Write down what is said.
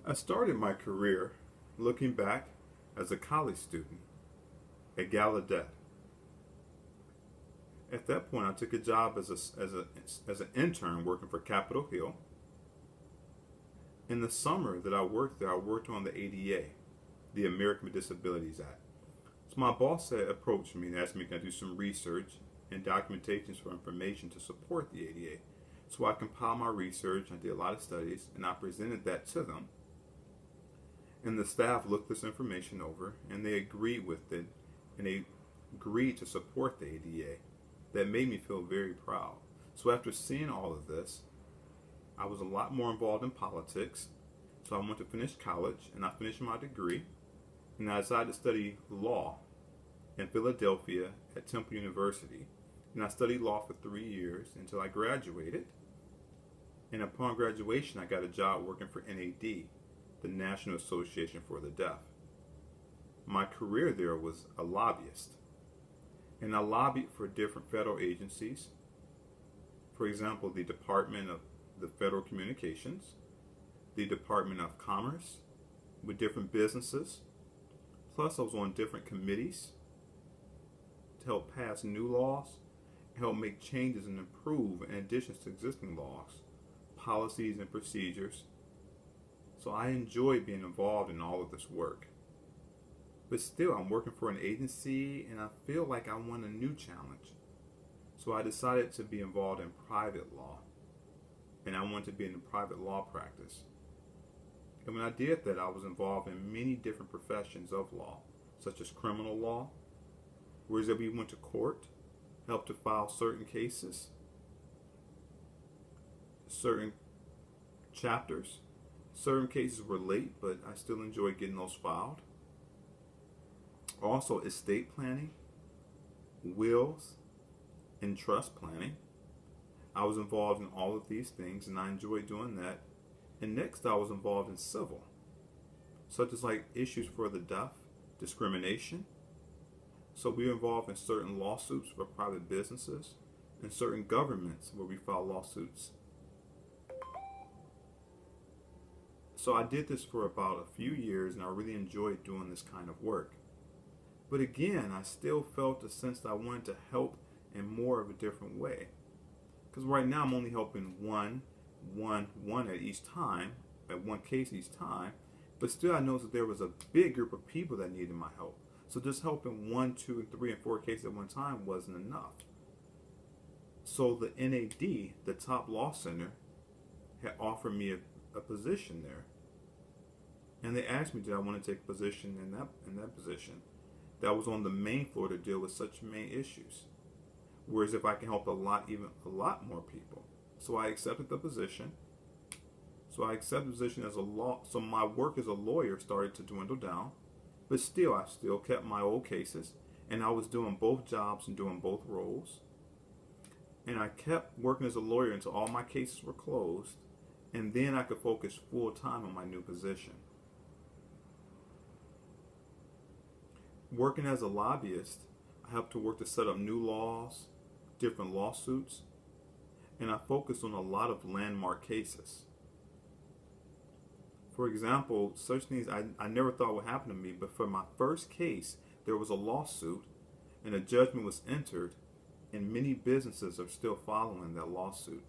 I started my career looking back as a college student at Gallaudet. At that point, I took a job as an intern working for Capitol Hill. In the summer that I worked there, I worked on the ADA, the American with Disabilities Act. So my boss approached me and asked me can I do some research and documentations for information to support the ADA. So I compiled my research, I did a lot of studies, and I presented that to them. And the staff looked this information over, and they agreed with it, and they agreed to support the ADA. That made me feel very proud. So after seeing all of this, I was a lot more involved in politics. So I went to finish college, and I finished my degree, and I decided to study law in Philadelphia at Temple University. And I studied law for 3 years until I graduated. And upon graduation, I got a job working for NAD, the National Association for the Deaf. My career there was a lobbyist. And I lobbied for different federal agencies. For example, the Department of the Federal Communications, the Department of Commerce, with different businesses. Plus, I was on different committees to help pass new laws, help make changes and improve in addition to existing laws, policies, and procedures. So I enjoy being involved in all of this work. But still, I'm working for an agency and I feel like I want a new challenge. So I decided to be involved in private law. And I wanted to be in the private law practice. And when I did that, I was involved in many different professions of law, such as criminal law, whereas we went to court, helped to file certain cases, certain chapters. Certain cases were late, but I still enjoyed getting those filed. Also, estate planning, wills, and trust planning. I was involved in all of these things, and I enjoyed doing that. And next, I was involved in civil, such as like issues for the deaf, discrimination. So we were involved in certain lawsuits for private businesses and certain governments where we filed lawsuits. So I did this for about a few years, and I really enjoyed doing this kind of work. But again, I still felt a sense that I wanted to help in more of a different way. Because right now I'm only helping one at each time, at one case each time. But still I noticed that there was a big group of people that needed my help. So just helping 1, 2, 3, and 4 cases at one time wasn't enough. So the NAD, the top law center, had offered me a position there. And they asked me did I want to take a position in that position. That was on the main floor to deal with such main issues. Whereas if I can help a lot more people. So I accepted the position. So I accepted the position as a law. So my work as a lawyer started to dwindle down. But still, I still kept my old cases. And I was doing both jobs and doing both roles. And I kept working as a lawyer until all my cases were closed. And then I could focus full time on my new position. Working as a lobbyist, I helped to work to set up new laws, different lawsuits, and I focused on a lot of landmark cases. For example, such things I never thought would happen to me, but for my first case, there was a lawsuit and a judgment was entered, and many businesses are still following that lawsuit.